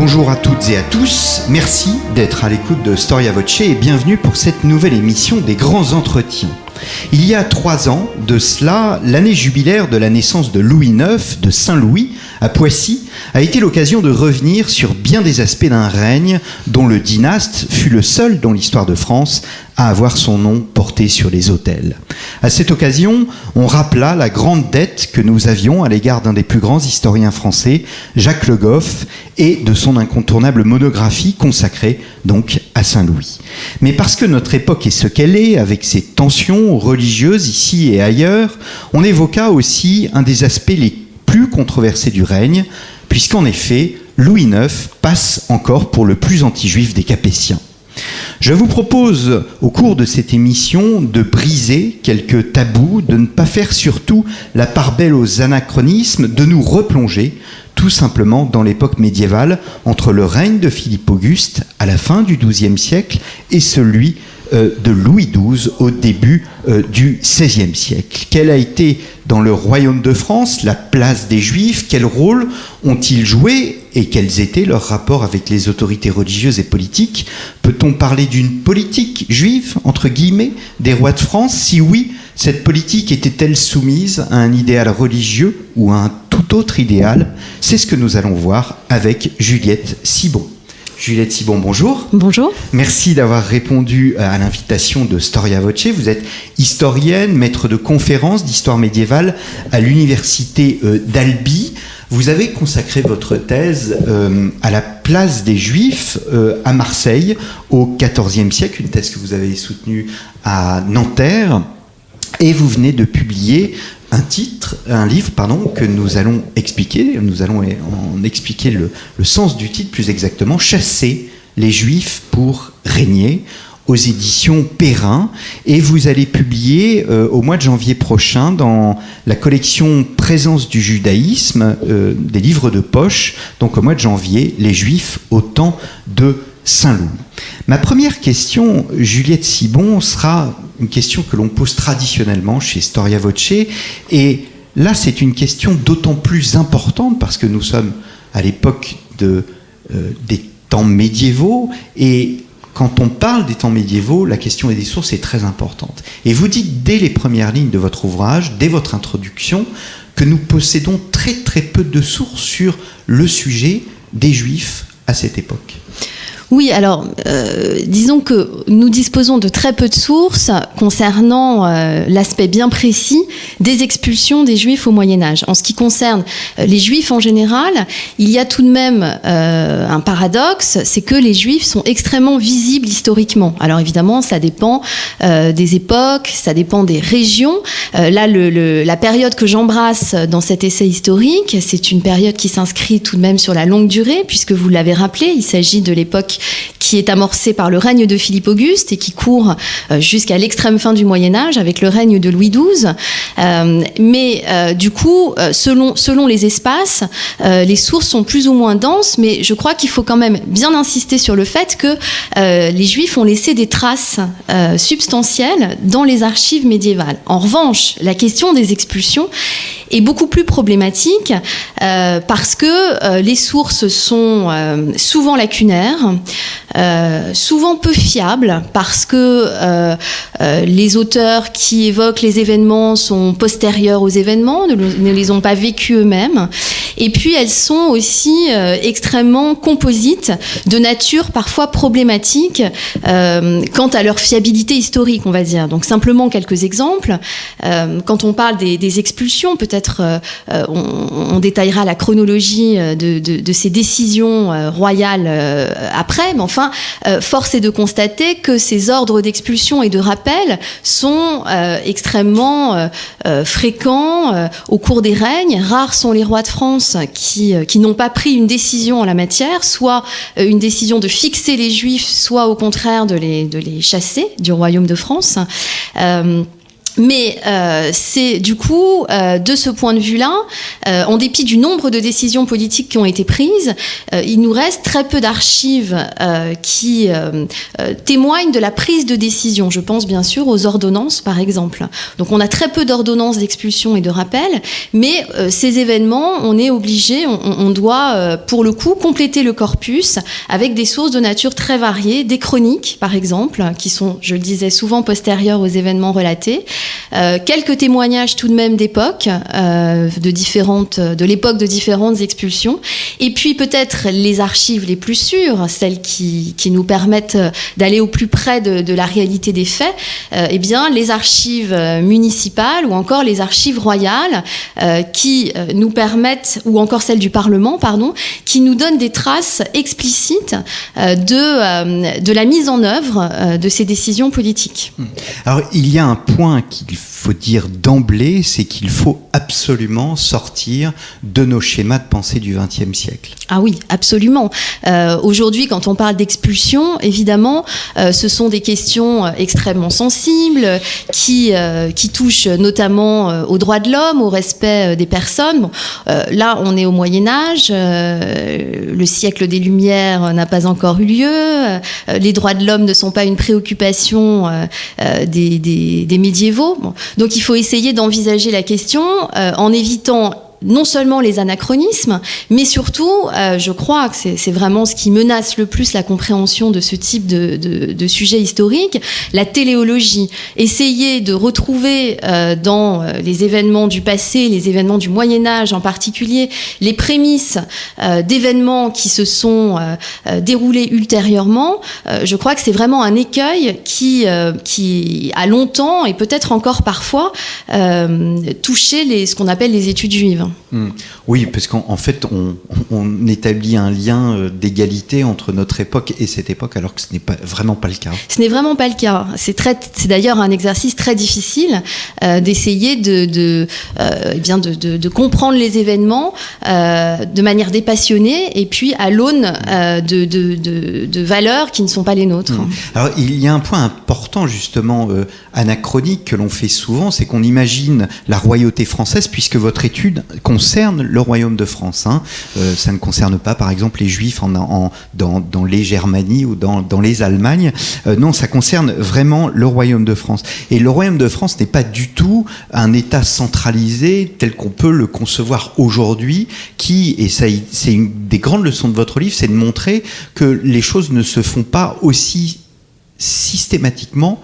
Bonjour à toutes et à tous, merci d'être à l'écoute de Storia Voce et bienvenue pour cette nouvelle émission des grands entretiens. Il y a 3 ans de cela, l'année jubilaire de la naissance de Louis IX de Saint-Louis à Poissy a été l'occasion de revenir sur bien des aspects d'un règne dont le dynaste fut le seul dans l'histoire de France à avoir son nom porté sur les autels. À cette occasion, on rappela la grande dette que nous avions à l'égard d'un des plus grands historiens français, Jacques Le Goff, et de son incontournable monographie consacrée donc à Saint-Louis. Mais parce que notre époque est ce qu'elle est, avec ses tensions religieuses ici et ailleurs, on évoqua aussi un des aspects les plus controversés du règne, puisqu'en effet, Louis IX passe encore pour le plus anti-juif des Capétiens. Je vous propose, au cours de cette émission, de briser quelques tabous, de ne pas faire surtout la part belle aux anachronismes, de nous replonger tout simplement dans l'époque médiévale, entre le règne de Philippe Auguste à la fin du XIIe siècle et celui de Louis XII au début du XVIe siècle. Quelle a été dans le royaume de France la place des Juifs? Quel rôle ont-ils joué et quels étaient leurs rapports avec les autorités religieuses et politiques? Peut-on parler d'une politique juive, entre guillemets, des rois de France? Si oui, cette politique était-elle soumise à un idéal religieux ou à un tout autre idéal? C'est ce que nous allons voir avec Juliette Sibon. Juliette Sibon, bonjour. Bonjour. Merci d'avoir répondu à l'invitation de Storia Voce. Vous êtes historienne, maître de conférences d'histoire médiévale à l'université d'Albi. Vous avez consacré votre thèse à la place des Juifs à Marseille au XIVe siècle, une thèse que vous avez soutenue à Nanterre. Et vous venez de publier un livre que nous allons expliquer. Nous allons en expliquer le sens du titre, plus exactement, Chasser les Juifs pour régner, aux éditions Perrin. Et vous allez publier au mois de janvier prochain dans la collection Présence du judaïsme, des livres de poche, donc au mois de janvier, Les Juifs au temps de Saint-Louis. Ma première question, Juliette Sibon, sera une question que l'on pose traditionnellement chez Storia Voce. Et là, c'est une question d'autant plus importante parce que nous sommes à l'époque des temps médiévaux. Et quand on parle des temps médiévaux, la question des sources est très importante. Et vous dites dès les premières lignes de votre ouvrage, dès votre introduction, que nous possédons très très peu de sources sur le sujet des Juifs à cette époque. Oui, alors, disons que nous disposons de très peu de sources concernant l'aspect bien précis des expulsions des Juifs au Moyen-Âge. En ce qui concerne les Juifs en général, il y a tout de même un paradoxe, c'est que les Juifs sont extrêmement visibles historiquement. Alors évidemment, ça dépend des époques, ça dépend des régions. Là, la période que j'embrasse dans cet essai historique, c'est une période qui s'inscrit tout de même sur la longue durée, puisque vous l'avez rappelé, il s'agit de l'époque qui est amorcée par le règne de Philippe Auguste et qui court jusqu'à l'extrême fin du Moyen-Âge avec le règne de Louis XII. Mais du coup, selon les espaces, les sources sont plus ou moins denses, mais je crois qu'il faut quand même bien insister sur le fait que les Juifs ont laissé des traces substantielles dans les archives médiévales. En revanche, la question des expulsions est beaucoup plus problématique parce que les sources sont souvent lacunaires, souvent peu fiables parce que les auteurs qui évoquent les événements sont postérieurs aux événements, ne les ont pas vécus eux-mêmes. Et puis elles sont aussi extrêmement composites, de nature parfois problématique quant à leur fiabilité historique, on va dire. Donc simplement quelques exemples. Quand on parle des expulsions, peut-être on détaillera la chronologie de ces décisions royales après, mais enfin, force est de constater que ces ordres d'expulsion et de rappel sont extrêmement fréquents au cours des règnes. Rares sont les rois de France qui n'ont pas pris une décision en la matière, soit une décision de fixer les Juifs, soit au contraire de les chasser du royaume de France. Mais c'est du coup, de ce point de vue-là, en dépit du nombre de décisions politiques qui ont été prises, il nous reste très peu d'archives qui témoignent de la prise de décision. Je pense bien sûr aux ordonnances, par exemple. Donc on a très peu d'ordonnances d'expulsion et de rappel, mais ces événements, on est obligé, on doit, pour le coup, compléter le corpus avec des sources de nature très variées, des chroniques, par exemple, qui sont, je le disais, souvent postérieures aux événements relatés. Quelques témoignages tout de même d'époque, de l'époque de différentes expulsions, et puis peut-être les archives les plus sûres, celles qui nous permettent d'aller au plus près de la réalité des faits, eh bien les archives municipales ou encore les archives royales qui nous permettent, ou encore celles du Parlement, pardon, qui nous donnent des traces explicites de la mise en œuvre de ces décisions politiques. Alors il y a un point qu'il faut dire d'emblée, c'est qu'il faut absolument sortir de nos schémas de pensée du XXe siècle. Ah oui, absolument. Aujourd'hui, quand on parle d'expulsion, évidemment, ce sont des questions extrêmement sensibles qui touchent notamment aux droits de l'homme, au respect des personnes. Bon, là, on est au Moyen-Âge, le siècle des Lumières n'a pas encore eu lieu, les droits de l'homme ne sont pas une préoccupation des médiévaux. Bon. Donc il faut essayer d'envisager la question en évitant non seulement les anachronismes, mais surtout, je crois que c'est vraiment ce qui menace le plus la compréhension de ce type de sujet historique, la téléologie. Essayer de retrouver dans les événements du passé, les événements du Moyen-Âge en particulier, les prémices d'événements qui se sont déroulés ultérieurement, je crois que c'est vraiment un écueil qui a longtemps, et peut-être encore parfois, touché ce qu'on appelle les études juives. Oui, parce qu'en fait, on établit un lien d'égalité entre notre époque et cette époque, alors que ce n'est vraiment pas le cas. Ce n'est vraiment pas le cas. C'est d'ailleurs un exercice très difficile d'essayer de comprendre les événements de manière dépassionnée et puis à l'aune de valeurs qui ne sont pas les nôtres. Alors, il y a un point important, justement, anachronique que l'on fait souvent, c'est qu'on imagine la royauté française, puisque votre étude concerne le royaume de France. Ça ne concerne pas, par exemple, les Juifs dans les Germanies ou dans les Allemagnes. Non, ça concerne vraiment le royaume de France. Et le royaume de France n'est pas du tout un État centralisé tel qu'on peut le concevoir aujourd'hui, et ça, c'est une des grandes leçons de votre livre, c'est de montrer que les choses ne se font pas aussi systématiquement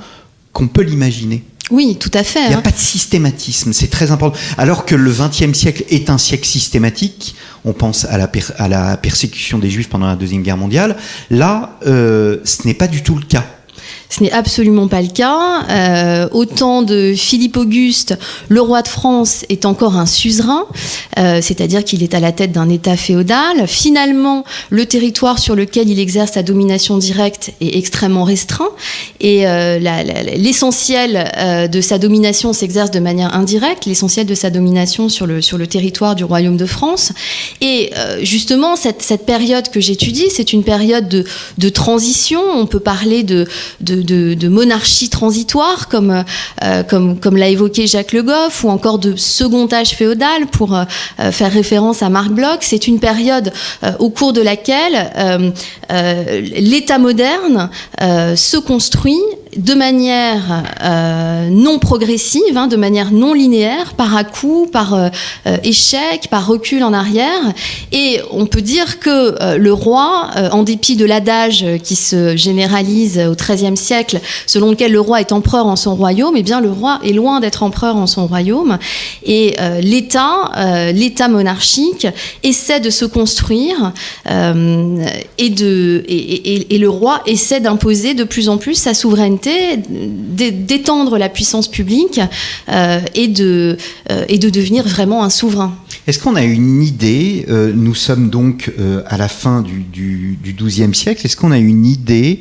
qu'on peut l'imaginer. Oui, tout à fait. Il n'y a pas de systématisme, c'est très important. Alors que le XXe siècle est un siècle systématique, on pense à la persécution des Juifs pendant la Deuxième Guerre mondiale, là, ce n'est pas du tout le cas. Ce n'est absolument pas le cas. Au temps de Philippe Auguste, le roi de France est encore un suzerain, c'est-à-dire qu'il est à la tête d'un État féodal. Finalement, le territoire sur lequel il exerce sa domination directe est extrêmement restreint et l'essentiel de sa domination s'exerce de manière indirecte, l'essentiel de sa domination sur le territoire du royaume de France. Et justement, cette période que j'étudie, c'est une période de transition. On peut parler de monarchie transitoire, comme l'a évoqué Jacques Le Goff, ou encore de second âge féodal, pour faire référence à Marc Bloch. C'est une période au cours de laquelle l'État moderne se construit de manière non progressive, de manière non linéaire, par à-coups, par échec, par recul en arrière. Et on peut dire que le roi, en dépit de l'adage qui se généralise au XIIIe siècle, selon lequel le roi est empereur en son royaume, eh bien le roi est loin d'être empereur en son royaume. Et l'État monarchique essaie de se construire et le roi essaie d'imposer de plus en plus sa souveraineté, d'étendre la puissance publique et de devenir vraiment un souverain. Est-ce qu'on a une idée, nous sommes donc à la fin du XIIe siècle, est-ce qu'on a une idée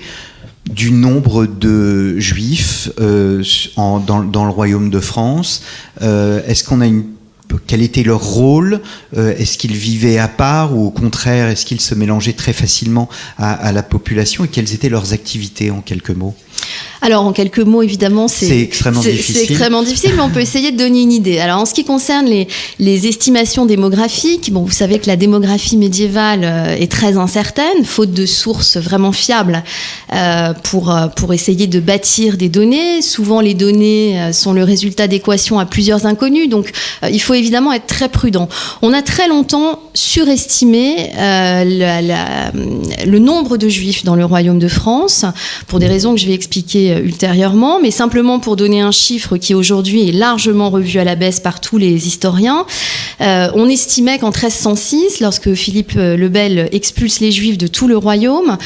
du nombre de Juifs dans le royaume de France? Est-ce qu'on a quel était leur rôle? Est-ce qu'ils vivaient à part ou au contraire, est-ce qu'ils se mélangeaient très facilement à la population? Et quelles étaient leurs activités en quelques mots? Alors, en quelques mots, évidemment, c'est extrêmement difficile. C'est extrêmement difficile, mais on peut essayer de donner une idée. Alors, en ce qui concerne les estimations démographiques, bon, vous savez que la démographie médiévale est très incertaine, faute de sources vraiment fiables pour essayer de bâtir des données. Souvent, les données sont le résultat d'équations à plusieurs inconnus, donc il faut évidemment être très prudent. On a très longtemps surestimé le nombre de Juifs dans le Royaume de France, pour des raisons que je vais expliquer ultérieurement, mais simplement pour donner un chiffre qui aujourd'hui est largement revu à la baisse par tous les historiens. On estimait qu'en 1306, lorsque Philippe le Bel expulse les Juifs de tout le royaume,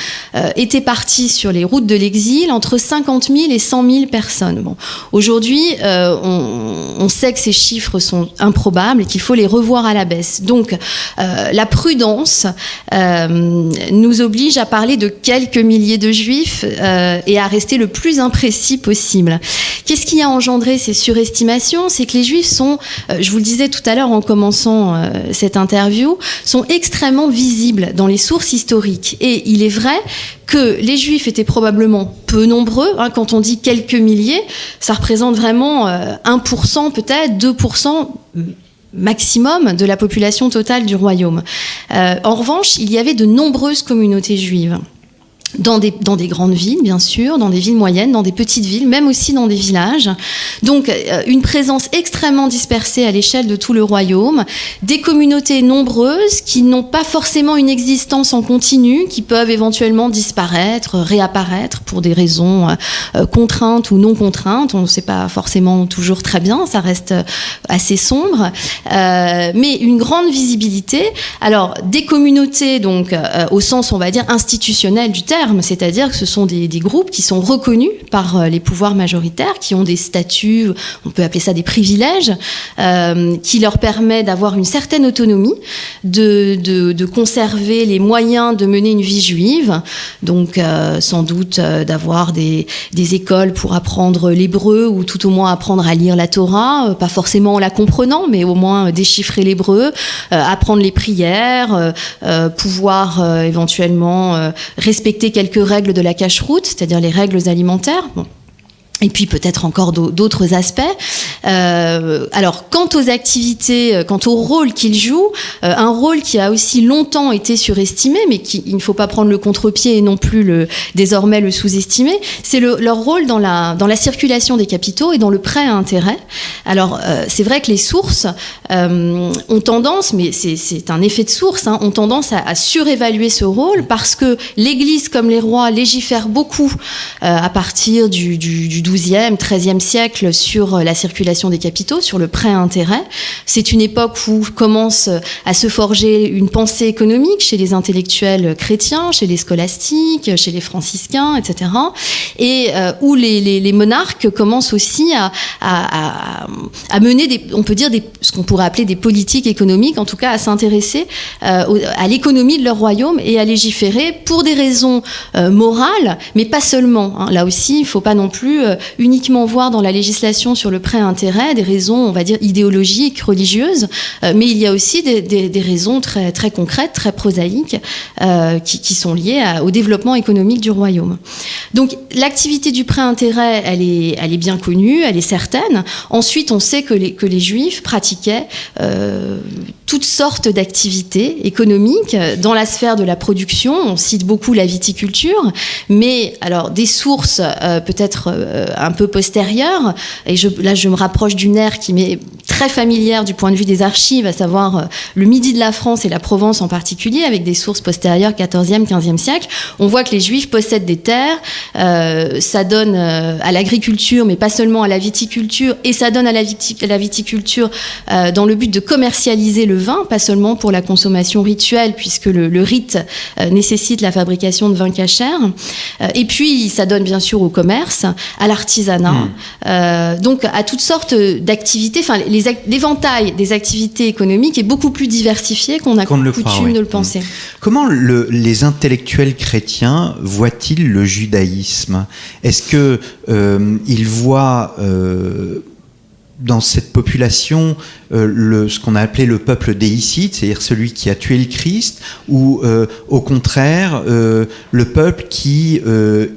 étaient partis sur les routes de l'exil entre 50 000 et 100 000 personnes. Bon. Aujourd'hui, on sait que ces chiffres sont improbables et qu'il faut les revoir à la baisse. Donc, la prudence nous oblige à parler de quelques milliers de Juifs et à rester le plus imprécis possible. Qu'est-ce qui a engendré ces surestimations ? C'est que les Juifs sont, je vous le disais tout à l'heure en commençant cette interview, sont extrêmement visibles dans les sources historiques. Et il est vrai que les Juifs étaient probablement peu nombreux. Quand on dit quelques milliers, ça représente vraiment 1% peut-être, 2% maximum de la population totale du royaume. En revanche, il y avait de nombreuses communautés juives. Dans des grandes villes, bien sûr, dans des villes moyennes, dans des petites villes, même aussi dans des villages. Donc, une présence extrêmement dispersée à l'échelle de tout le royaume, des communautés nombreuses qui n'ont pas forcément une existence en continu, qui peuvent éventuellement disparaître, réapparaître pour des raisons contraintes ou non contraintes. On ne sait pas forcément toujours très bien, ça reste assez sombre. Mais une grande visibilité. Alors, des communautés, donc, au sens, on va dire, institutionnel du terme, c'est-à-dire que ce sont des groupes qui sont reconnus par les pouvoirs majoritaires, qui ont des statuts, on peut appeler ça des privilèges, qui leur permet d'avoir une certaine autonomie, de conserver les moyens de mener une vie juive, donc sans doute d'avoir des écoles pour apprendre l'hébreu ou tout au moins apprendre à lire la Torah, pas forcément en la comprenant, mais au moins déchiffrer l'hébreu, apprendre les prières, pouvoir éventuellement respecter quelques règles de la cacheroute, c'est-à-dire les règles alimentaires. Bon. Et puis peut-être encore d'autres aspects. Alors, quant aux activités, quant au rôle qu'ils jouent, un rôle qui a aussi longtemps été surestimé, mais il ne faut pas prendre le contre-pied et non plus désormais le sous-estimer, c'est leur rôle dans la circulation des capitaux et dans le prêt à intérêt. Alors, c'est vrai que les sources ont tendance, mais c'est un effet de source, ont tendance à surévaluer ce rôle parce que l'Église, comme les rois, légifèrent beaucoup à partir du XIIe, XIIIe siècle sur la circulation des capitaux, sur le prêt à intérêt. C'est une époque où commence à se forger une pensée économique chez les intellectuels chrétiens, chez les scolastiques, chez les franciscains, etc. Et où les monarques commencent aussi à mener on peut dire ce qu'on pourrait appeler des politiques économiques, en tout cas à s'intéresser à l'économie de leur royaume et à légiférer pour des raisons morales, mais pas seulement. Là aussi, il ne faut pas non plus uniquement voir dans la législation sur le prêt à intérêt des raisons, on va dire, idéologiques, religieuses, mais il y a aussi des raisons très, très concrètes, très prosaïques, qui sont liées au développement économique du royaume. Donc, l'activité du prêt à intérêt, elle est bien connue, elle est certaine. Ensuite, on sait que les Juifs pratiquaient toutes sortes d'activités économiques dans la sphère de la production. On cite beaucoup la viticulture, mais alors des sources peut-être un peu postérieures, et là je me rapproche d'une ère qui m'est très familière du point de vue des archives, à savoir le midi de la France et la Provence en particulier, avec des sources postérieures 14e, 15e siècle. On voit que les Juifs possèdent des terres, ça donne à l'agriculture, mais pas seulement à la viticulture, et ça donne à la viticulture dans le but de commercialiser le vin, pas seulement pour la consommation rituelle, puisque le rite nécessite la fabrication de vin cachère. Et puis, ça donne bien sûr au commerce, à l'artisanat, donc à toutes sortes d'activités. Enfin, l'éventail des activités économiques est beaucoup plus diversifié qu'on a coutume de le penser. Comment les intellectuels chrétiens voient-ils le judaïsme ? Est-ce que ils voient dans cette population ce qu'on a appelé le peuple déicide, c'est-à-dire celui qui a tué le Christ, ou au contraire le peuple qui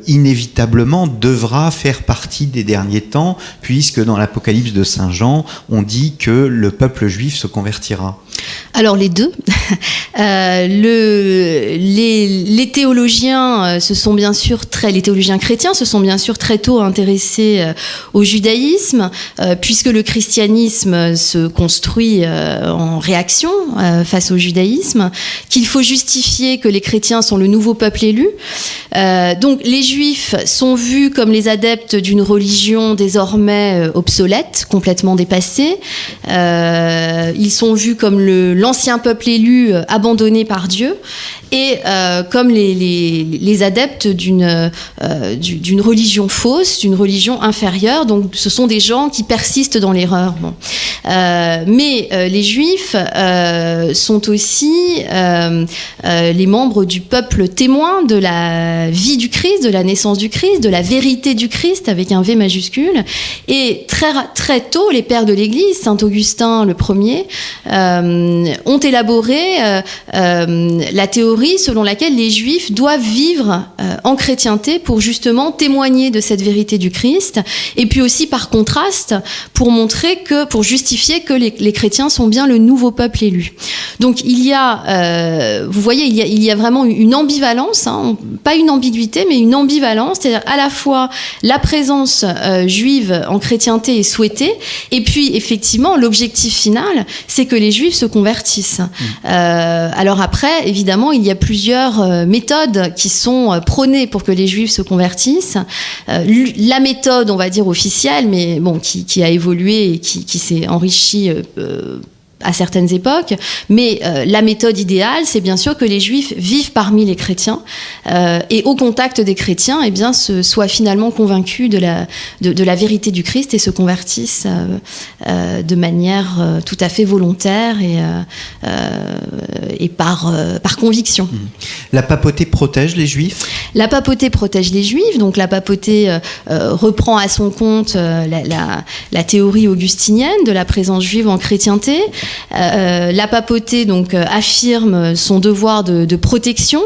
inévitablement devra faire partie des derniers temps, puisque dans l'Apocalypse de Saint Jean, on dit que le peuple juif se convertira. Alors les deux. Les théologiens les théologiens chrétiens se sont bien sûr très tôt intéressés au judaïsme, puisque le christianisme se construit en réaction face au judaïsme, qu'il faut justifier que les chrétiens sont le nouveau peuple élu. Donc les juifs sont vus comme les adeptes d'une religion désormais obsolète, complètement dépassée. Ils sont vus comme l'ancien peuple élu abandonné par Dieu, et comme les adeptes d'une religion fausse, d'une religion inférieure. Donc ce sont des gens qui persistent dans l'erreur. Bon. Mais les Juifs sont aussi les membres du peuple témoin de la vie du Christ, de la naissance du Christ, de la vérité du Christ avec un V majuscule. Et très tôt, les pères de l'Église, Saint Augustin le premier, ont élaboré la théorie selon laquelle les Juifs doivent vivre en chrétienté pour justement témoigner de cette vérité du Christ, et puis aussi par contraste pour justifier que les chrétiens sont bien le nouveau peuple élu. Donc il y a, vous voyez, il y a vraiment une ambivalence, hein, pas une ambiguïté, mais une ambivalence, c'est-à-dire à la fois la présence juive en chrétienté est souhaitée, et puis effectivement l'objectif final, c'est que les Juifs se convertissent. Alors après, évidemment, il y a plusieurs méthodes qui sont prônées pour que les Juifs se convertissent. La méthode, on va dire officielle, mais bon, qui a évolué et qui s'est enrichie à certaines époques, mais la méthode idéale, c'est bien sûr que les Juifs vivent parmi les chrétiens et au contact des chrétiens, eh bien, soient finalement convaincus de la vérité du Christ et se convertissent de manière tout à fait volontaire et par conviction. La papauté protège les Juifs ? La papauté protège les Juifs, donc la papauté reprend à son compte la théorie augustinienne de la présence juive en chrétienté. La papauté donc affirme son devoir de protection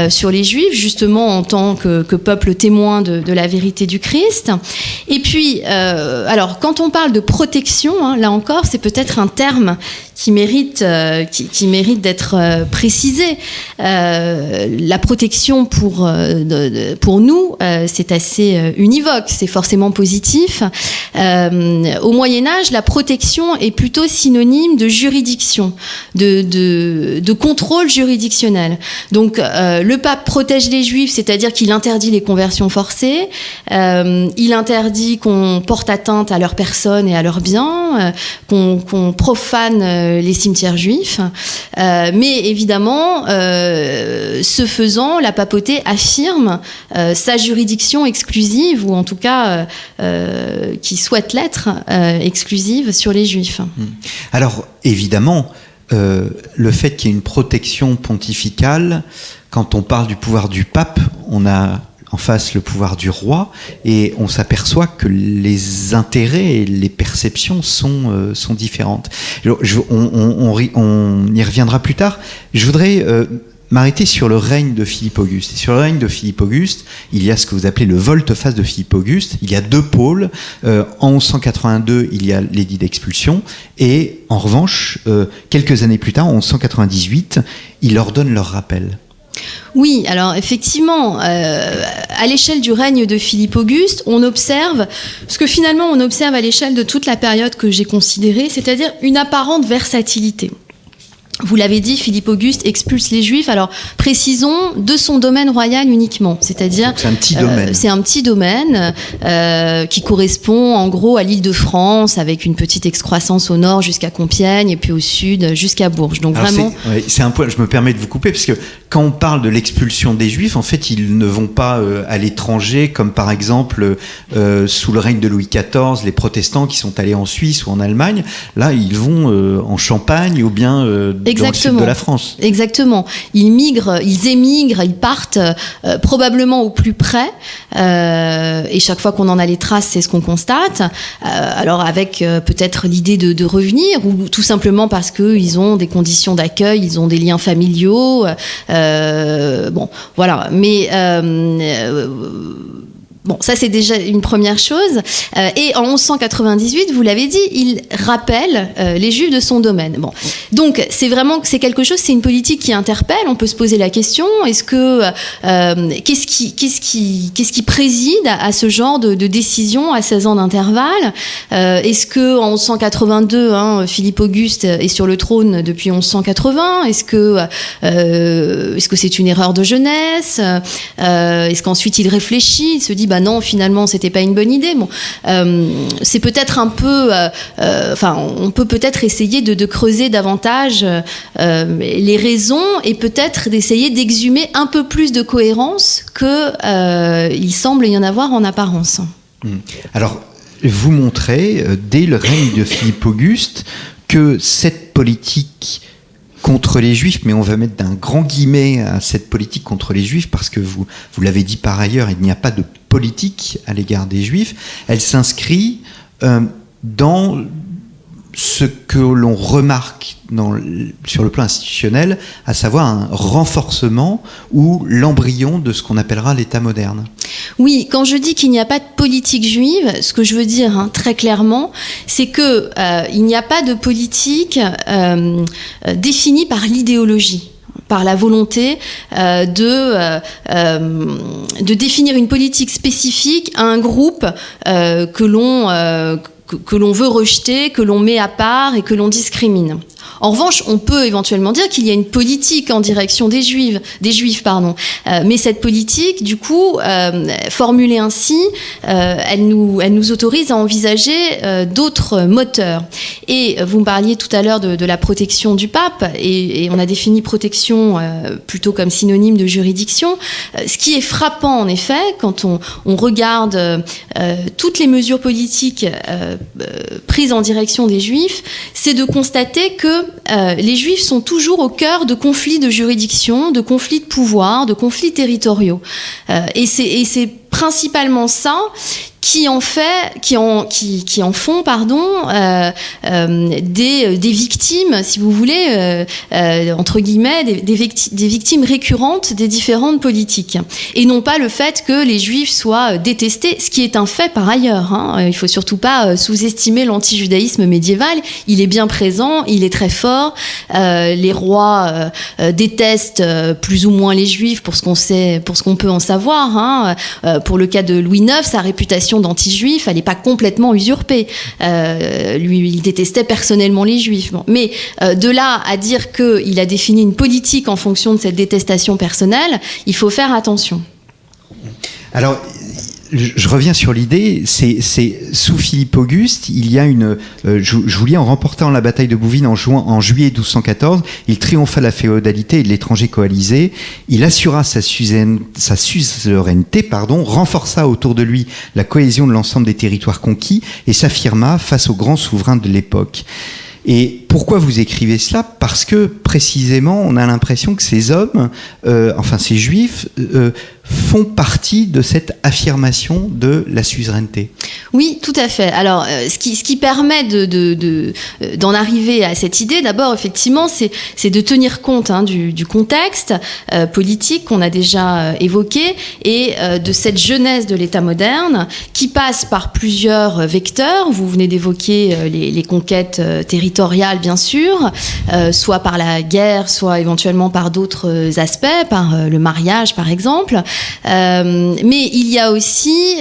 sur les Juifs, justement en tant que peuple témoin de la vérité du Christ. Et puis, alors quand on parle de protection, hein, là encore, c'est peut-être un terme qui mérite d'être précisé. La protection pour nous, c'est assez univoque, c'est forcément positif. Au Moyen-Âge, la protection est plutôt synonyme de juridiction, de contrôle juridictionnel. Donc, le pape protège les Juifs, c'est-à-dire qu'il interdit les conversions forcées, il interdit qu'on porte atteinte à leur personne et à leurs biens, qu'on profane les cimetières juifs, mais évidemment, ce faisant, la papauté affirme sa juridiction exclusive, ou en tout cas qui souhaite l'être exclusive sur les Juifs. Alors, évidemment, le fait qu'il y ait une protection pontificale, quand on parle du pouvoir du pape, on a en face le pouvoir du roi, et on s'aperçoit que les intérêts et les perceptions sont différentes. On y reviendra plus tard. Je voudrais m'arrêter sur le règne de Philippe Auguste. Et sur le règne de Philippe Auguste, il y a ce que vous appelez le volte-face de Philippe Auguste. Il y a deux pôles. En 1182, il y a l'édit d'expulsion, et en revanche, quelques années plus tard, en 1198, il ordonne leur rappel. Oui, alors effectivement, à l'échelle du règne de Philippe Auguste, on observe ce que finalement on observe à l'échelle de toute la période que j'ai considérée, c'est-à-dire une apparente versatilité. Vous l'avez dit, Philippe Auguste expulse les Juifs, alors précisons, de son domaine royal uniquement, c'est-à-dire c'est un petit domaine. C'est un petit domaine qui correspond en gros à l'Île-de-France, avec une petite excroissance au nord jusqu'à Compiègne et puis au sud jusqu'à Bourges. Donc alors vraiment, c'est un point. Je me permets de vous couper parce que quand on parle de l'expulsion des Juifs, en fait, ils ne vont pas à l'étranger, comme par exemple sous le règne de Louis XIV, les protestants qui sont allés en Suisse ou en Allemagne. Là, ils vont en Champagne ou bien dans le sud de la France. Exactement. Ils émigrent, ils partent probablement au plus près. Et chaque fois qu'on en a les traces, c'est ce qu'on constate. Alors avec peut-être l'idée de revenir, ou tout simplement parce qu'ils ont des conditions d'accueil, ils ont des liens familiaux. Bon, voilà. Mais bon, ça c'est déjà une première chose. Et en 1198, vous l'avez dit, il rappelle les Juifs de son domaine. Bon, donc c'est quelque chose, c'est une politique qui interpelle. On peut se poser la question qu'est-ce qui préside à ce genre de décision à 16 ans d'intervalle? Est-ce que en 1182, Philippe Auguste est sur le trône depuis 1180? Est-ce que c'est une erreur de jeunesse? Est-ce qu'ensuite il réfléchit, il se dit non, finalement, c'était pas une bonne idée. Bon, c'est peut-être un peu, on peut peut-être essayer de creuser davantage les raisons et peut-être d'essayer d'exhumer un peu plus de cohérence qu'il semble y en avoir en apparence. Alors, vous montrez dès le règne de Philippe Auguste que cette politique contre les Juifs, mais on va mettre d'un grand guillemet à cette politique contre les Juifs parce que vous l'avez dit par ailleurs, il n'y a pas de politique à l'égard des Juifs. Elle s'inscrit dans ce que l'on remarque sur le plan institutionnel, à savoir un renforcement ou l'embryon de ce qu'on appellera l'État moderne. Oui, quand je dis qu'il n'y a pas de politique juive, ce que je veux dire très clairement, c'est que il n'y a pas de politique définie par l'idéologie, par la volonté de définir une politique spécifique à un groupe que l'on veut rejeter, que l'on met à part et que l'on discrimine. En revanche, on peut éventuellement dire qu'il y a une politique en direction des Juifs, mais cette politique, du coup, formulée ainsi, elle nous autorise à envisager d'autres moteurs. Et vous me parliez tout à l'heure de la protection du pape, et on a défini protection plutôt comme synonyme de juridiction. Ce qui est frappant, en effet, quand on regarde toutes les mesures politiques prises en direction des Juifs, c'est de constater que les Juifs sont toujours au cœur de conflits de juridiction, de conflits de pouvoir, de conflits territoriaux. Et c'est principalement ça qui en font des victimes, si vous voulez, entre guillemets, des victimes récurrentes des différentes politiques. Et non pas le fait que les Juifs soient détestés, ce qui est un fait par ailleurs. Il ne faut surtout pas sous-estimer l'antijudaïsme médiéval. Il est bien présent, il est très fort. Les rois détestent plus ou moins les Juifs pour ce qu'on peut en savoir. Pour le cas de Louis IX, sa réputation d'anti-juif, elle n'est pas complètement usurpée. Lui, il détestait personnellement les Juifs. Bon. Mais de là à dire qu'il a défini une politique en fonction de cette détestation personnelle, il faut faire attention. Alors, je reviens sur l'idée, c'est sous Philippe Auguste, il y a je vous lis, en remportant la bataille de Bouvines en juillet 1214, il triompha de la féodalité et de l'étranger coalisé, il assura sa suzeraineté, renforça autour de lui la cohésion de l'ensemble des territoires conquis et s'affirma face aux grands souverains de l'époque. Et pourquoi vous écrivez cela ? Parce que précisément, on a l'impression que ces hommes, ces Juifs, font partie de cette affirmation de la suzeraineté. Oui, tout à fait. Alors, ce qui permet d'en arriver à cette idée, d'abord, effectivement, c'est de tenir compte du contexte politique qu'on a déjà évoqué et de cette jeunesse de l'État moderne qui passe par plusieurs vecteurs. Vous venez d'évoquer les conquêtes territoriales, bien sûr, soit par la guerre, soit éventuellement par d'autres aspects, par le mariage, par exemple. Mais il y a aussi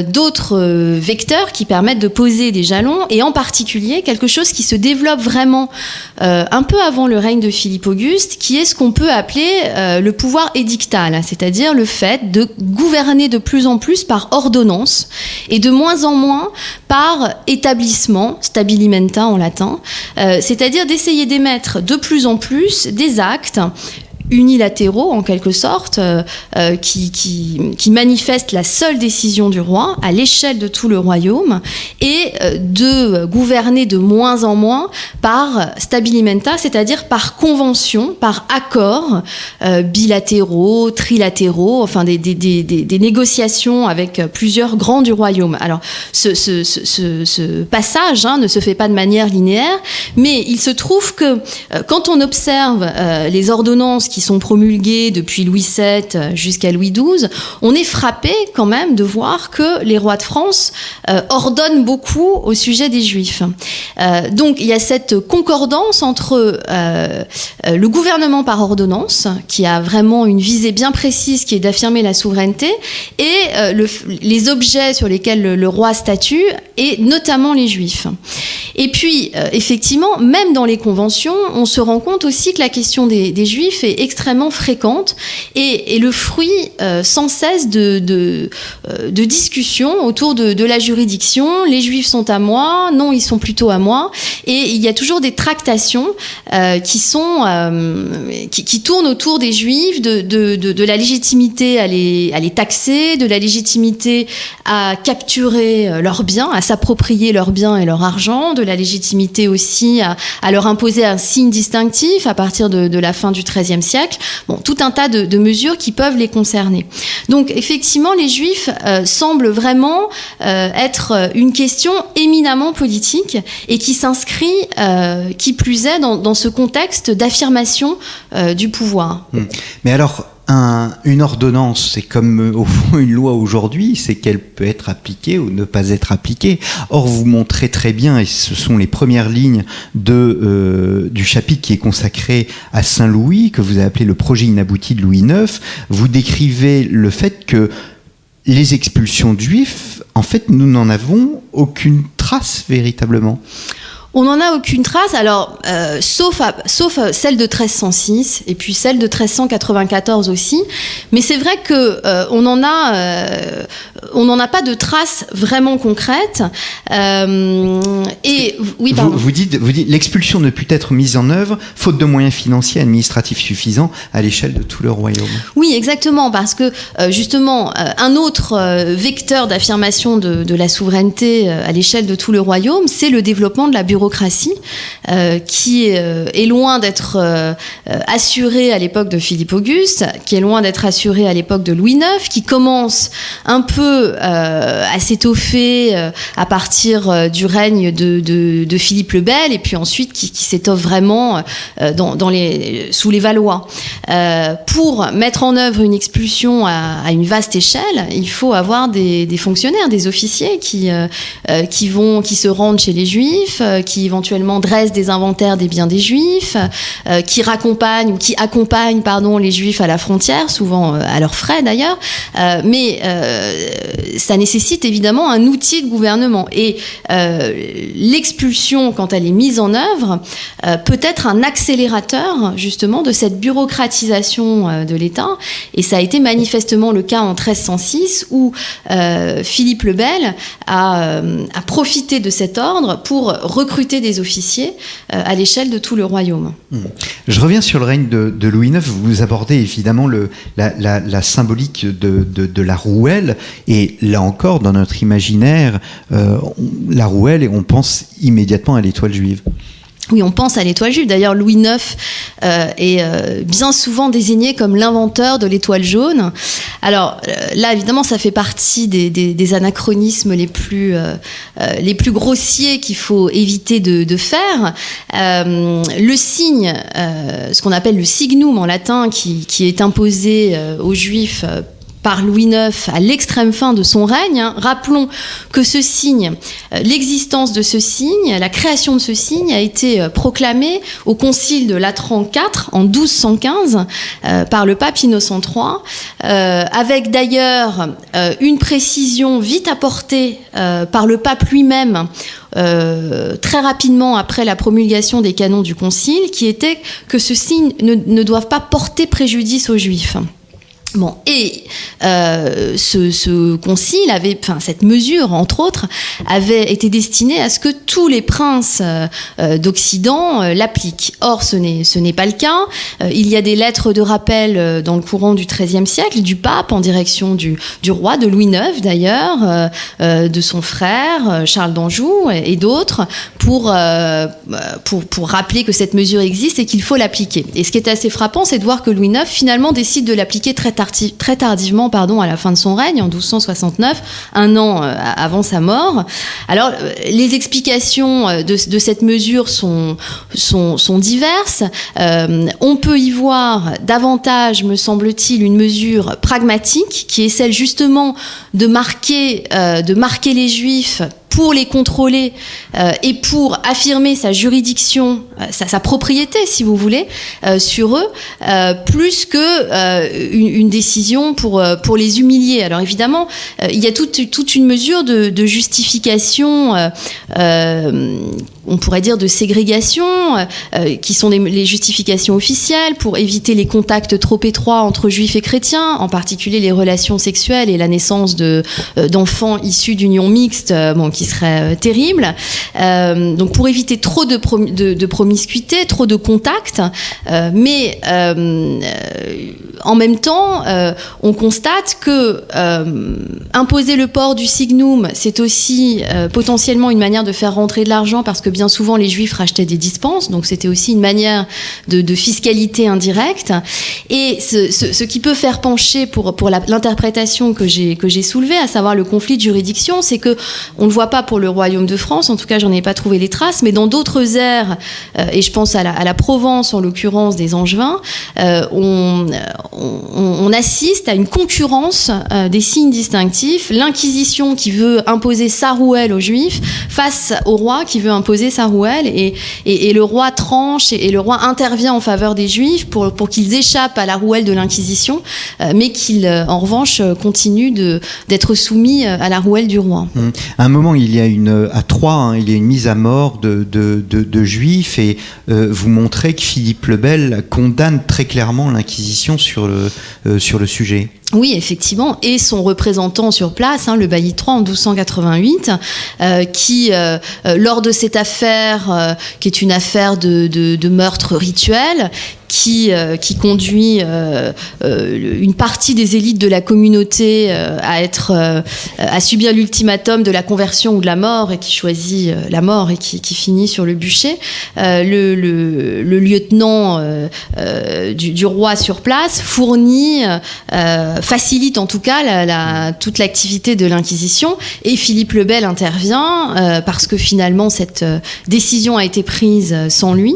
d'autres vecteurs qui permettent de poser des jalons, et en particulier quelque chose qui se développe vraiment un peu avant le règne de Philippe Auguste, qui est ce qu'on peut appeler le pouvoir édictal, c'est-à-dire le fait de gouverner de plus en plus par ordonnance et de moins en moins par établissement, stabilimenta en latin, c'est-à-dire d'essayer d'émettre de plus en plus des actes unilatéraux en quelque sorte, qui manifestent la seule décision du roi à l'échelle de tout le royaume, et de gouverner de moins en moins par stabilimenta, c'est-à-dire par convention, par accords bilatéraux, trilatéraux, enfin des négociations avec plusieurs grands du royaume. Alors ce passage ne se fait pas de manière linéaire, mais il se trouve que quand on observe les ordonnances qui sont promulguées depuis Louis VII jusqu'à Louis XII, on est frappé quand même de voir que les rois de France ordonnent beaucoup au sujet des Juifs. Donc il y a cette concordance entre le gouvernement par ordonnance, qui a vraiment une visée bien précise, qui est d'affirmer la souveraineté, et les objets sur lesquels le roi statue, et notamment les Juifs. Et puis, effectivement, même dans les conventions, on se rend compte aussi que la question des Juifs est extrêmement fréquente et le fruit sans cesse de discussions autour de la juridiction. Les Juifs sont à moi, non, ils sont plutôt à moi. Et il y a toujours des tractations qui tournent autour des Juifs, de la légitimité à les taxer, de la légitimité à capturer leurs biens, à s'approprier leurs biens et leur argent, de la légitimité aussi à leur imposer un signe distinctif à partir de la fin du XIIIe siècle. Bon, tout un tas de mesures qui peuvent les concerner. Donc, effectivement, les Juifs semblent vraiment être une question éminemment politique et qui s'inscrit, qui plus est, dans ce contexte d'affirmation du pouvoir. Mais alors, une ordonnance, c'est comme au fond une loi aujourd'hui, c'est qu'elle peut être appliquée ou ne pas être appliquée. Or, vous montrez très bien, et ce sont les premières lignes du chapitre qui est consacré à Saint-Louis, que vous avez appelé le projet inabouti de Louis IX, vous décrivez le fait que les expulsions de Juifs, en fait, nous n'en avons aucune trace véritablement. On n'en a aucune trace, alors sauf celle de 1306 et puis celle de 1394 aussi. Mais c'est vrai que on n'en a pas de traces vraiment concrètes. Et oui, pardon. Vous dites l'expulsion ne put être mise en œuvre faute de moyens financiers et administratifs suffisants à l'échelle de tout le royaume. Oui, exactement, parce que justement un autre vecteur d'affirmation de la souveraineté à l'échelle de tout le royaume, c'est le développement de la bureaucratie, qui est loin d'être assurée à l'époque de Philippe Auguste, qui est loin d'être assurée à l'époque de Louis IX, qui commence un peu à s'étoffer à partir du règne de Philippe le Bel, et puis ensuite qui s'étoffe vraiment sous les Valois. Pour mettre en œuvre une expulsion à une vaste échelle, il faut avoir des fonctionnaires, des officiers qui se rendent chez les Juifs, qui éventuellement dressent des inventaires des biens des Juifs, qui accompagnent les Juifs à la frontière, souvent à leurs frais d'ailleurs, mais ça nécessite évidemment un outil de gouvernement. Et l'expulsion, quand elle est mise en œuvre, peut être un accélérateur justement de cette bureaucratisation de l'État, et ça a été manifestement le cas en 1306 où Philippe le Bel a profité de cet ordre pour recruter des officiers à l'échelle de tout le royaume. Je reviens sur le règne de Louis IX. Vous abordez évidemment la symbolique de la rouelle, et là encore, dans notre imaginaire, la rouelle, et on pense immédiatement à l'étoile juive. Oui, on pense à l'étoile juive. D'ailleurs, Louis IX est bien souvent désigné comme l'inventeur de l'étoile jaune. Alors là, évidemment, ça fait partie des anachronismes les plus grossiers qu'il faut éviter de faire. Le signe, ce qu'on appelle le signum en latin, qui est imposé aux Juifs par Louis IX à l'extrême fin de son règne. Rappelons que ce signe, l'existence de ce signe, la création de ce signe a été proclamée au concile de Latran IV en 1215 par le pape Innocent III, avec d'ailleurs une précision vite apportée par le pape lui-même très rapidement après la promulgation des canons du concile, qui était que ce signe ne doit pas porter préjudice aux Juifs. Bon, et ce concile avait, enfin cette mesure entre autres, avait été destinée à ce que tous les princes d'Occident l'appliquent. Or, ce n'est pas le cas. Il y a des lettres de rappel dans le courant du XIIIe siècle du pape en direction du roi, de Louis IX d'ailleurs, de son frère Charles d'Anjou et d'autres, pour rappeler que cette mesure existe et qu'il faut l'appliquer. Et ce qui est assez frappant, c'est de voir que Louis IX finalement décide de l'appliquer très tardivement, à la fin de son règne, en 1269, un an avant sa mort. Alors, les explications de cette mesure sont diverses. On peut y voir davantage, me semble-t-il, une mesure pragmatique, qui est celle justement de marquer les Juifs pour les contrôler et pour affirmer sa juridiction, sa propriété, si vous voulez, sur eux, plus que une décision pour les humilier. Alors évidemment, il y a toute une mesure de justification, on pourrait dire de ségrégation, qui sont les justifications officielles pour éviter les contacts trop étroits entre juifs et chrétiens, en particulier les relations sexuelles et la naissance d'enfants issus d'unions mixtes, qui serait terrible. Donc pour éviter trop de promiscuité, trop de contacts, mais en même temps, on constate que imposer le port du signum, c'est aussi potentiellement une manière de faire rentrer de l'argent, parce que bien souvent les Juifs rachetaient des dispenses, donc c'était aussi une manière de fiscalité indirecte. Et ce qui peut faire pencher pour l'interprétation que j'ai soulevée, à savoir le conflit de juridiction, c'est que on ne le voit pas pour le royaume de France, en tout cas j'en ai pas trouvé les traces, mais dans d'autres aires, et je pense à la Provence en l'occurrence des Angevins, on assiste à une concurrence des signes distinctifs, l'Inquisition qui veut imposer sa rouelle aux Juifs face au roi qui veut imposer sa rouelle, et le roi tranche et le roi intervient en faveur des Juifs pour qu'ils échappent à la rouelle de l'Inquisition, mais qu'ils en revanche continuent d'être soumis à la rouelle du roi. À un moment, il y a à Troyes, il y a une mise à mort de Juifs, et vous montrez que Philippe le Bel condamne très clairement l'Inquisition sur le sujet. Oui, effectivement, et son représentant sur place, le bailli de Troyes en 1288, qui, lors de cette affaire, qui est une affaire de meurtre rituel, qui conduit une partie des élites de la communauté à subir l'ultimatum de la conversion ou de la mort, et qui choisit la mort et qui finit sur le bûcher. Le lieutenant du roi sur place facilite en tout cas toute l'activité de l'Inquisition, et Philippe le Bel intervient parce que finalement cette décision a été prise sans lui,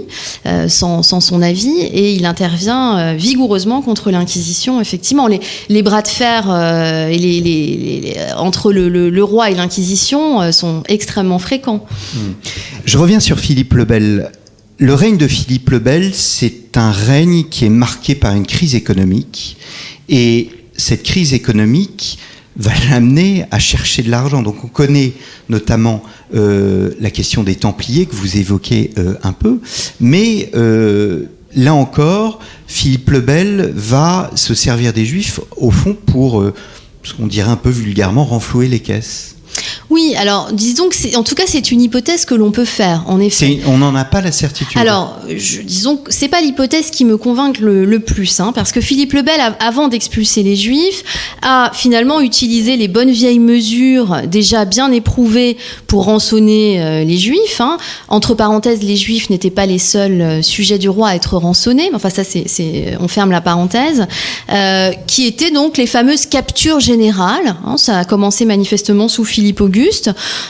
sans son avis, et il intervient vigoureusement contre l'Inquisition. Effectivement, les bras de fer entre le roi et l'Inquisition sont extrêmement fréquents. Je reviens sur Philippe le Bel. Le règne de Philippe le Bel, c'est un règne qui est marqué par une crise économique, et cette crise économique va l'amener à chercher de l'argent. Donc on connaît notamment la question des Templiers que vous évoquez un peu, mais là encore, Philippe le Bel va se servir des Juifs au fond pour, ce qu'on dirait un peu vulgairement, renflouer les caisses. Oui, alors disons que en tout cas c'est une hypothèse que l'on peut faire, en effet. On n'en a pas la certitude. Alors, disons que c'est pas l'hypothèse qui me convainc le plus, parce que Philippe le Bel, avant d'expulser les Juifs, a finalement utilisé les bonnes vieilles mesures déjà bien éprouvées pour rançonner les Juifs. Entre parenthèses, les Juifs n'étaient pas les seuls sujets du roi à être rançonnés, enfin ça on ferme la parenthèse, qui étaient donc les fameuses captures générales. Ça a commencé manifestement sous Philippe Auguste.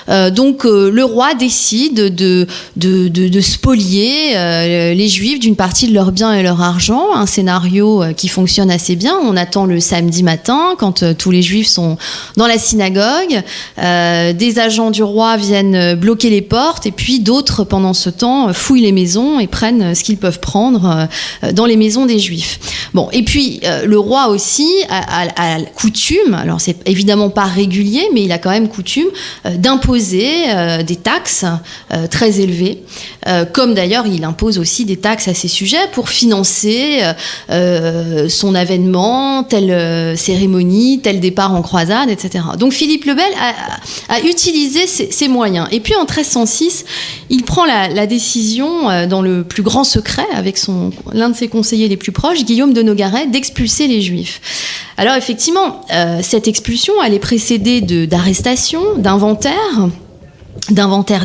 Donc le roi décide de spolier les Juifs d'une partie de leurs biens et leur argent, un scénario qui fonctionne assez bien. On attend le samedi matin quand tous les Juifs sont dans la synagogue, des agents du roi viennent bloquer les portes, et puis d'autres pendant ce temps fouillent les maisons et prennent ce qu'ils peuvent prendre dans les maisons des Juifs. Bon, et puis le roi aussi a coutume, alors c'est évidemment pas régulier, mais il a quand même coutume d'imposer des taxes très élevées, comme d'ailleurs il impose aussi des taxes à ses sujets pour financer son avènement, telle cérémonie, tel départ en croisade, etc. Donc Philippe le Bel a utilisé ces moyens. Et puis en 1306, il prend la décision, dans le plus grand secret, avec l'un de ses conseillers les plus proches, Guillaume de Nogaret, d'expulser les Juifs. Alors effectivement, cette expulsion, elle est précédée d'arrestations, d'inventaires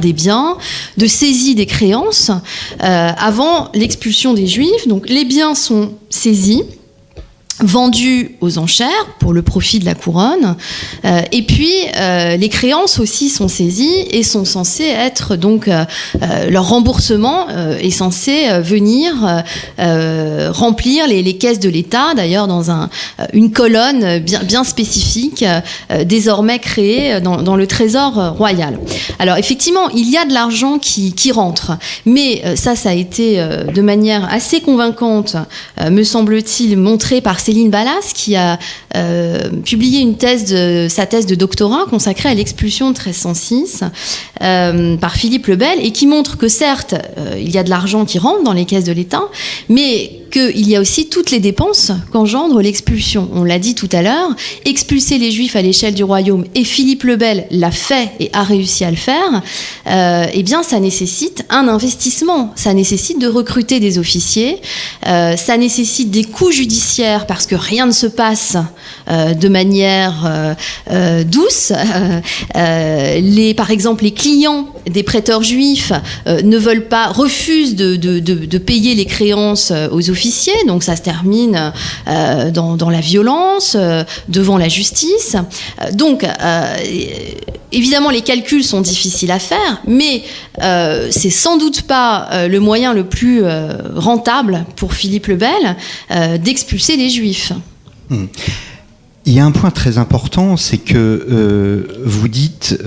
des biens, de saisie des créances, avant l'expulsion des Juifs. Donc les biens sont saisis, vendus aux enchères pour le profit de la couronne, et puis les créances aussi sont saisies et sont censées être donc leur remboursement est censé venir remplir les caisses de l'État, d'ailleurs dans une colonne bien spécifique désormais créée dans le trésor royal. Alors effectivement, il y a de l'argent qui rentre, mais ça a été de manière assez convaincante, me semble-t-il, montré par Céline Ballas, qui a publié sa thèse de doctorat consacrée à l'expulsion de 1306 par Philippe le Bel, et qui montre que certes, il y a de l'argent qui rentre dans les caisses de l'État, mais qu'il y a aussi toutes les dépenses qu'engendre l'expulsion. On l'a dit tout à l'heure, expulser les Juifs à l'échelle du royaume, et Philippe le Bel l'a fait et a réussi à le faire, eh bien ça nécessite un investissement, ça nécessite de recruter des officiers, ça nécessite des coûts judiciaires, parce que rien ne se passe de manière douce. Par exemple, les clients des prêteurs juifs refusent de payer les créances aux officiers, donc ça se termine dans la violence, devant la justice. Donc, évidemment, les calculs sont difficiles à faire, mais c'est sans doute pas le moyen le plus rentable pour Philippe le Bel d'expulser les Juifs. Il y a un point très important, c'est que vous dites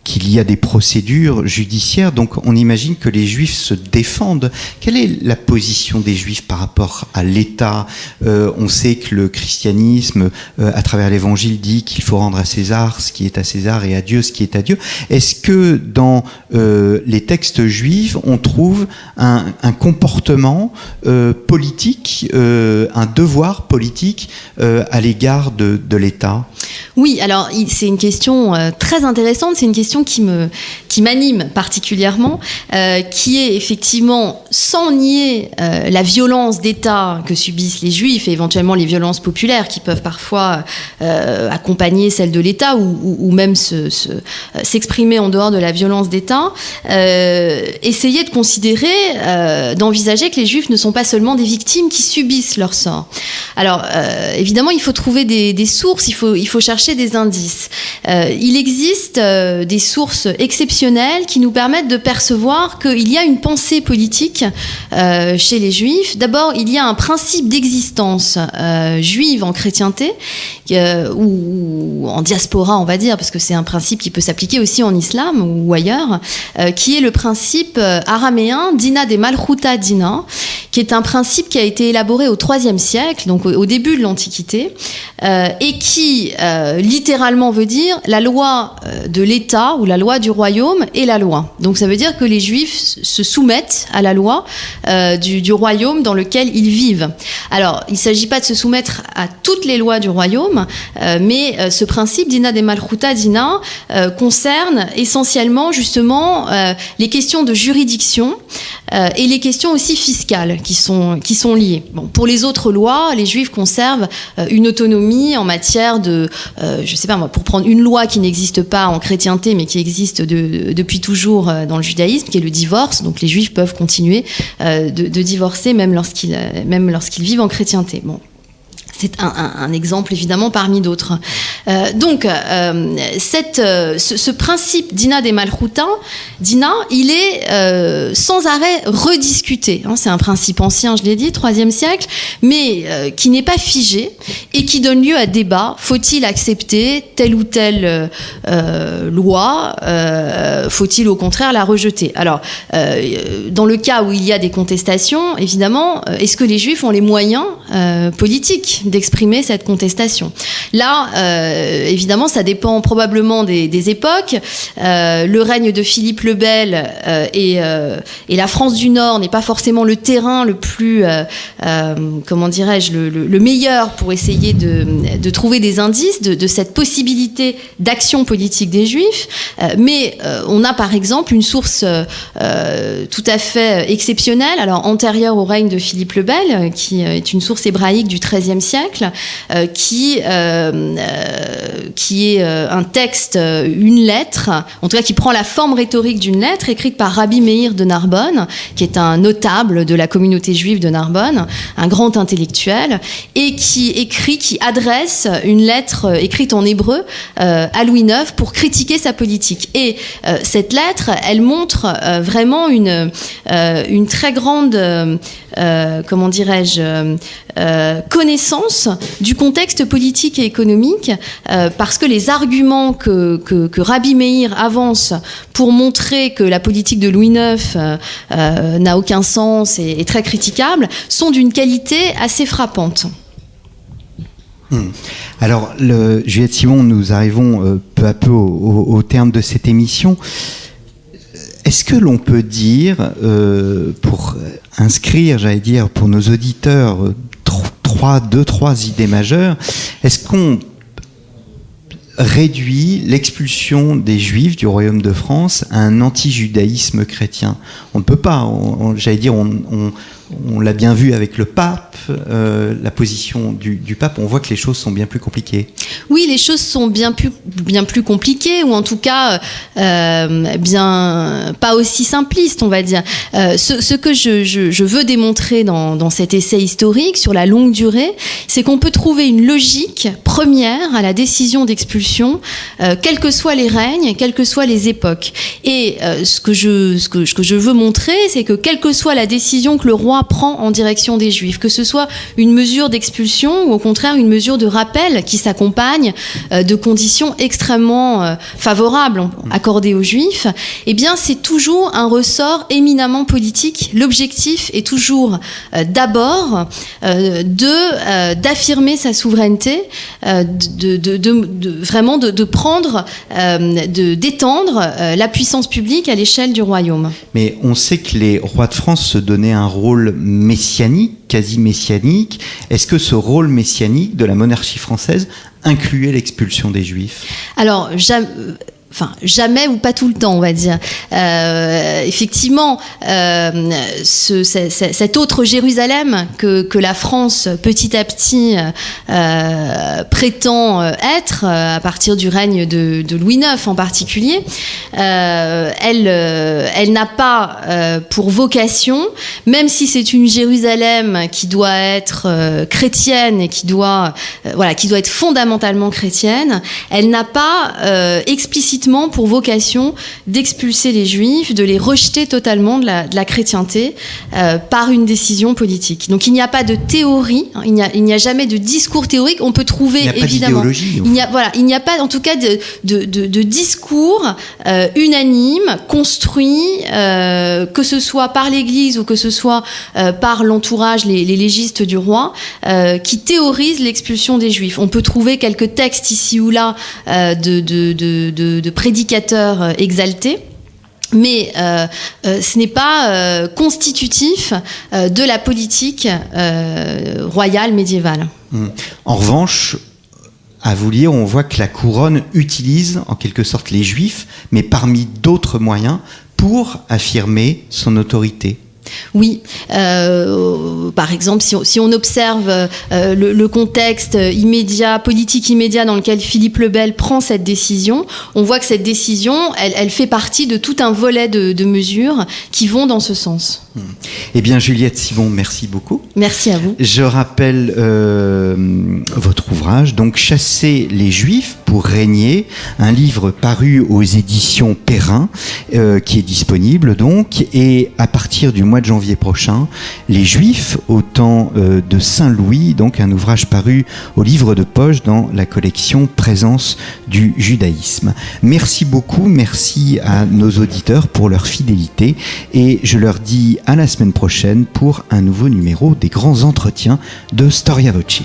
qu'il y a des procédures judiciaires, donc on imagine que les Juifs se défendent. Quelle est la position des Juifs par rapport à l'État ? On sait que le christianisme, à travers l'Évangile, dit qu'il faut rendre à César ce qui est à César et à Dieu ce qui est à Dieu. Est-ce que dans les textes juifs, on trouve un comportement politique, un devoir politique à l'égard de l'État ? Oui, alors c'est une question très intéressante, c'est une question qui m'anime particulièrement, qui est effectivement, sans nier la violence d'État que subissent les Juifs et éventuellement les violences populaires qui peuvent parfois accompagner celles de l'État ou même s'exprimer en dehors de la violence d'État, essayer de considérer, d'envisager que les Juifs ne sont pas seulement des victimes qui subissent leur sort. Alors, évidemment, il faut trouver des sources, il faut chercher des indices. Il existe des sources exceptionnelles qui nous permettent de percevoir qu'il y a une pensée politique chez les Juifs. D'abord, il y a un principe d'existence juive en chrétienté, ou en diaspora, on va dire, parce que c'est un principe qui peut s'appliquer aussi en islam ou ailleurs, qui est le principe araméen Dina de Malchuta Dina, qui est un principe qui a été élaboré au IIIe siècle, donc au début de l'Antiquité, et qui littéralement veut dire la loi de l'État ou la loi du royaume et la loi. Donc ça veut dire que les Juifs se soumettent à la loi du royaume dans lequel ils vivent. Alors, il ne s'agit pas de se soumettre à toutes les lois du royaume, mais ce principe Dina de Malchuta Dina concerne essentiellement justement les questions de juridiction et les questions aussi fiscales qui sont liées. Bon, pour les autres lois, les Juifs conservent une autonomie en matière de, je sais pas moi, pour prendre une loi qui n'existe pas en chrétienté mais qui existe depuis toujours dans le judaïsme, qui est le divorce. Donc les Juifs peuvent continuer de divorcer même lorsqu'ils vivent en chrétienté. Bon. C'est un exemple évidemment parmi d'autres. Donc, ce principe d'Ina des Malchouta, il est sans arrêt rediscuté. C'est un principe ancien, je l'ai dit, 3e siècle, mais qui n'est pas figé et qui donne lieu à débat. Faut-il accepter telle ou telle loi ? Faut-il au contraire la rejeter ? Alors, dans le cas où il y a des contestations, évidemment, est-ce que les Juifs ont les moyens politiques d'exprimer cette contestation? Là, évidemment, ça dépend probablement des époques. Le règne de Philippe le Bel et la France du Nord n'est pas forcément le terrain le plus, comment dirais-je, le meilleur pour essayer de trouver des indices de cette possibilité d'action politique des Juifs. Mais on a par exemple une source tout à fait exceptionnelle, alors antérieure au règne de Philippe le Bel, qui est une source hébraïque du XIIIe siècle, qui est un texte, une lettre, en tout cas qui prend la forme rhétorique d'une lettre écrite par Rabbi Meir de Narbonne, qui est un notable de la communauté juive de Narbonne, un grand intellectuel, et qui adresse une lettre écrite en hébreu à Louis IX pour critiquer sa politique. Et cette lettre, elle montre vraiment une très grande, comment dirais-je, connaissance du contexte politique et économique, parce que les arguments que Rabbi Meir avance pour montrer que la politique de Louis IX n'a aucun sens et est très critiquable sont d'une qualité assez frappante. Alors, Juliette Simon, nous arrivons peu à peu au terme de cette émission. Est-ce que l'on peut dire, pour inscrire, j'allais dire, pour nos auditeurs, trois idées majeures, est-ce qu'on réduit l'expulsion des Juifs du Royaume de France à un anti-judaïsme chrétien? On ne peut pas, j'allais dire, on l'a bien vu avec le pape, la position du pape, on voit que les choses sont bien plus compliquées. Oui, les choses sont bien plus compliquées, ou en tout cas bien pas aussi simplistes, on va dire. Ce que je veux démontrer dans cet essai historique sur la longue durée, c'est qu'on peut trouver une logique première à la décision d'expulsion, quels que soient les règnes, quelles que soient les époques. Et ce que je veux montrer, c'est que quelle que soit la décision que le roi prend en direction des Juifs, que ce soit une mesure d'expulsion ou au contraire une mesure de rappel qui s'accompagne de conditions extrêmement favorables accordées aux Juifs, eh bien c'est toujours un ressort éminemment politique. L'objectif est toujours d'abord d'affirmer sa souveraineté, vraiment de prendre, d'étendre la puissance publique à l'échelle du royaume. Mais on sait que les rois de France se donnaient un rôle messianique, quasi messianique. Est-ce que ce rôle messianique de la monarchie française incluait l'expulsion des Juifs ? Alors, jamais ou pas tout le temps, on va dire. Effectivement, cette autre Jérusalem que la France, petit à petit, prétend être, à partir du règne de Louis IX en particulier, elle n'a pas pour vocation, même si c'est une Jérusalem qui doit être chrétienne et qui doit être fondamentalement chrétienne, elle n'a pas explicitement pour vocation d'expulser les Juifs, de les rejeter totalement de la chrétienté par une décision politique. Donc il n'y a pas de théorie, il n'y a jamais de discours théorique. On peut trouver évidemment. Il n'y a pas en tout cas de discours unanime, construit, que ce soit par l'Église ou que ce soit par l'entourage, les légistes du roi, qui théorisent l'expulsion des Juifs. On peut trouver quelques textes ici ou là de prédicateurs exaltés, mais ce n'est pas constitutif de la politique royale médiévale. En revanche, à vous lire, on voit que la couronne utilise en quelque sorte les Juifs, mais parmi d'autres moyens, pour affirmer son autorité. Oui, par exemple, si on observe le contexte immédiat, politique immédiat dans lequel Philippe le Bel prend cette décision, on voit que cette décision, elle fait partie de tout un volet de mesures qui vont dans ce sens. Eh bien, Juliette Sibon, merci beaucoup. Merci à vous. Je rappelle votre ouvrage, donc Chasser les Juifs pour régner, un livre paru aux éditions Perrin, qui est disponible donc, et à partir du mois de janvier prochain, Les Juifs au temps de Saint-Louis, donc un ouvrage paru au livre de poche dans la collection Présence du judaïsme. Merci beaucoup, merci à nos auditeurs pour leur fidélité, et je leur dis à la semaine prochaine pour un nouveau numéro des grands entretiens de Storia Voce.